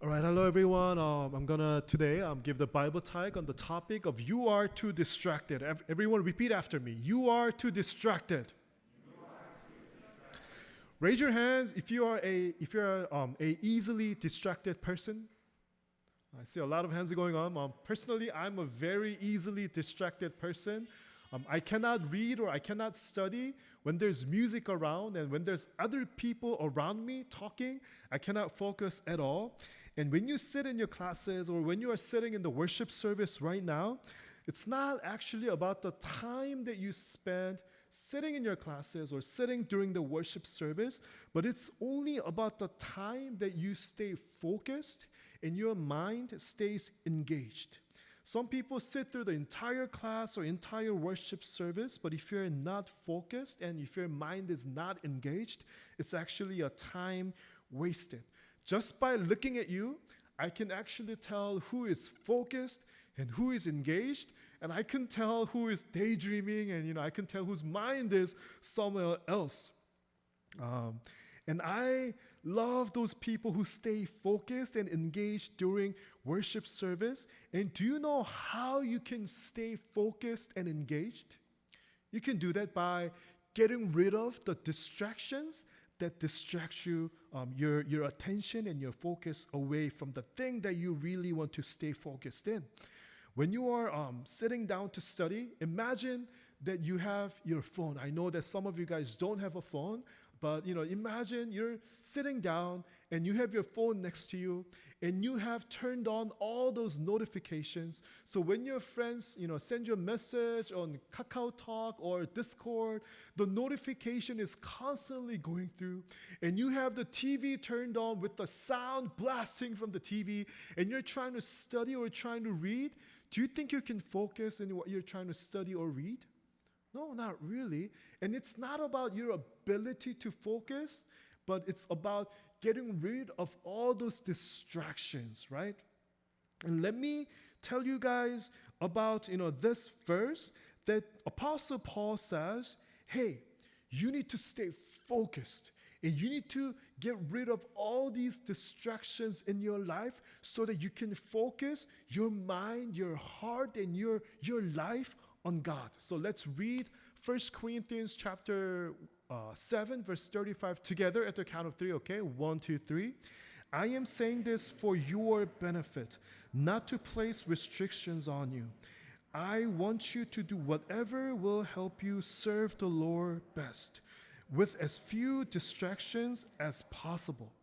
All right, hello everyone. I'm gonna today give the Bible tag on the topic of you are too distracted. Everyone repeat after me. You are too distracted. Raise your hands if you're a easily distracted person. I see a lot of hands going on. Personally, I'm a very easily distracted person. I cannot read or I cannot study when there's music around, and when there's other people around me talking, I cannot focus at all. And when you sit in your classes or when you are sitting in the worship service right now, it's not actually about the time that you spend sitting in your classes or sitting during the worship service, but it's only about the time that you stay focused and your mind stays engaged. Some people sit through the entire class or entire worship service, but if you're not focused and if your mind is not engaged, it's actually a time wasted. Just by looking at you, I can actually tell who is focused and who is engaged, and I can tell who is daydreaming, and I can tell whose mind is somewhere else. And I love those people who stay focused and engaged during worship service. And do you know how you can stay focused and engaged? You can do that by getting rid of the distractions that distract you, your attention and your focus away from the thing that you really want to stay focused in. When you are sitting down to study, imagine that you have your phone. I know that some of you guys don't have a phone, but imagine you're sitting down and you have your phone next to you and you have turned on all those notifications. So when your friends, send you a message on Kakao Talk or Discord, the notification is constantly going through, and you have the TV turned on with the sound blasting from the TV, and you're trying to study or trying to read. Do you think you can focus in what you're trying to study or read? No, not really. And it's not about your ability to focus, but it's about getting rid of all those distractions, right? And let me tell you guys about, this verse that Apostle Paul says, hey, you need to stay focused. And you need to get rid of all these distractions in your life so that you can focus your mind, your heart, and your life on God. So let's read 1 Corinthians chapter 7, verse 35 together at the count of 3, okay? 1, 2, 3. I am saying this for your benefit, not to place restrictions on you. I want you to do whatever will help you serve the Lord best, with as few distractions as possible.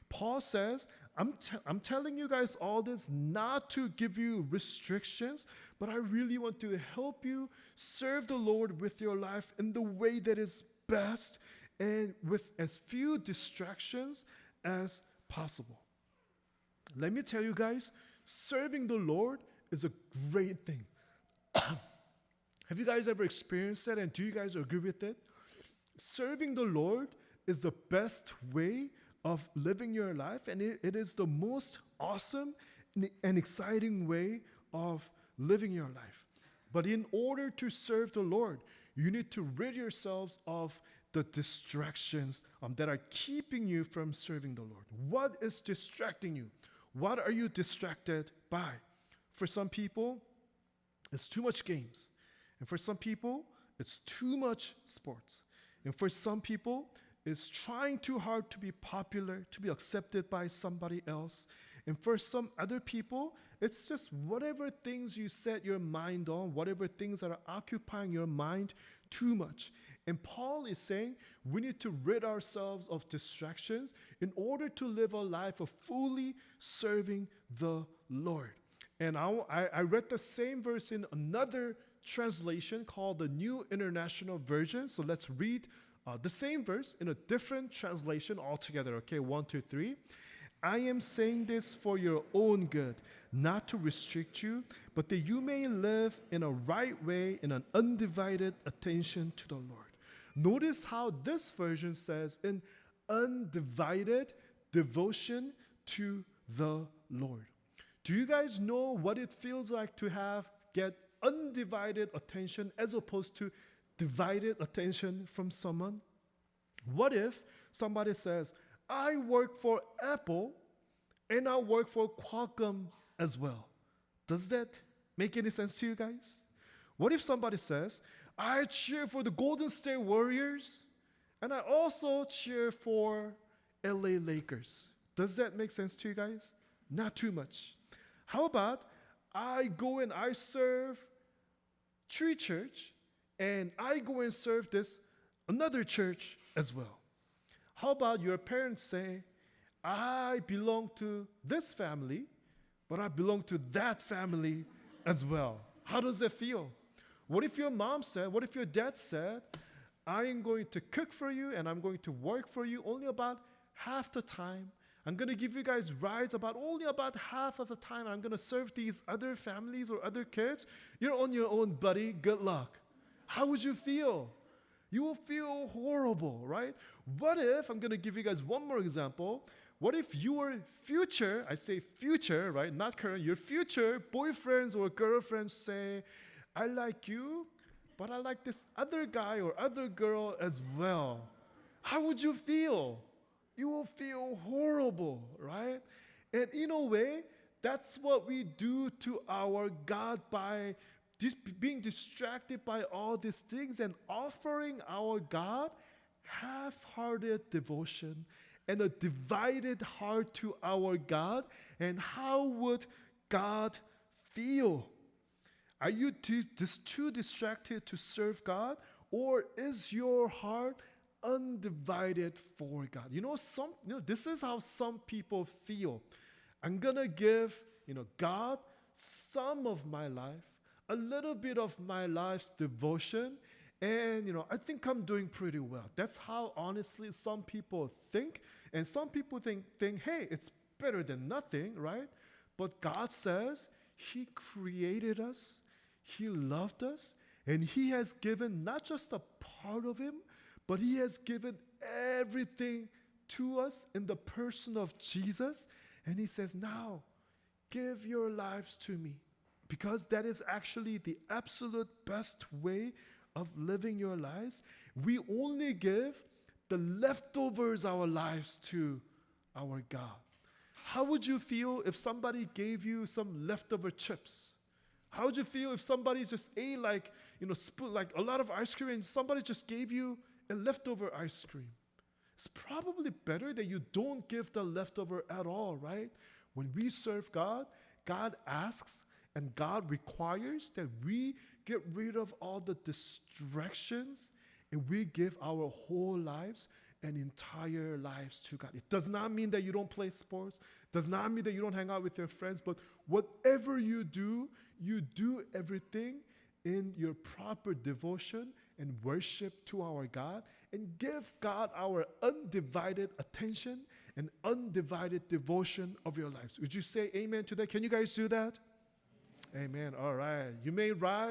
Paul says, I'm telling you guys all this not to give you restrictions, but I really want to help you serve the Lord with your life in the way that is best and with as few distractions as possible. Let me tell you guys, serving the Lord is a great thing. Have you guys ever experienced that, and do you guys agree with it? Serving the Lord is the best way of living your life, and it is the most awesome and exciting way of living your life. But in order to serve the Lord, you need to rid yourselves of the distractions that are keeping you from serving the Lord. What is distracting you? What are you distracted by? For some people, it's too much games. And for some people, it's too much sports. And for some people, it's trying too hard to be popular, to be accepted by somebody else. And for some other people, it's just whatever things you set your mind on, whatever things that are occupying your mind too much. And Paul is saying we need to rid ourselves of distractions in order to live a life of fully serving the Lord. And I read the same verse in another translation called the New International Version. So let's read the same verse in a different translation altogether. Okay, 1, 2, 3. I am saying this for your own good, not to restrict you, but that you may live in a right way in an undivided attention to the Lord. Notice how this version says in undivided devotion to the Lord. Do you guys know what it feels like to get undivided attention as opposed to divided attention from someone? What if somebody says, I work for Apple and I work for Qualcomm as well. Does that make any sense to you guys? What if somebody says, I cheer for the Golden State Warriors, and I also cheer for LA Lakers? Does that make sense to you guys? Not too much. How about I go and I serve Tree Church, and I go and serve this another church as well? How about your parents say, I belong to this family, but I belong to that family as well? How does it feel? What if your mom said, what if your dad said, I am going to cook for you and I'm going to work for you only about half the time. I'm going to give you guys rides only about half of the time. I'm going to serve these other families or other kids. You're on your own, buddy. Good luck. How would you feel? You will feel horrible, right? What if, I'm going to give you guys one more example. What if your future, I say future, right? Not current, your future boyfriends or girlfriends say, I like you, but I like this other guy or other girl as well. How would you feel? You will feel horrible, right? And in a way, that's what we do to our God by being distracted by all these things and offering our God half-hearted devotion and a divided heart to our God. And how would God feel? Are you too distracted to serve God, or is your heart undivided for God? This is how some people feel. I'm gonna give, God some of my life, a little bit of my life's devotion, and I think I'm doing pretty well. That's how honestly some people think, and some people think, hey, it's better than nothing, right? But God says He created us, He loved us, and He has given not just a part of Him, but He has given everything to us in the person of Jesus. And He says, now, give your lives to me. Because that is actually the absolute best way of living your lives. We only give the leftovers our lives to our God. How would you feel if somebody gave you some leftover chips? How would you feel if somebody just ate a lot of ice cream and somebody just gave you a leftover ice cream? It's probably better that you don't give the leftover at all, right? When we serve God, God asks and God requires that we get rid of all the distractions and we give our whole lives and entire lives to God. It does not mean that you don't play sports. It does not mean that you don't hang out with your friends. But whatever you do everything in your proper devotion and worship to our God, and give God our undivided attention and undivided devotion of your lives. Would you say amen to that? Can you guys do that? Amen. All right. You may rise.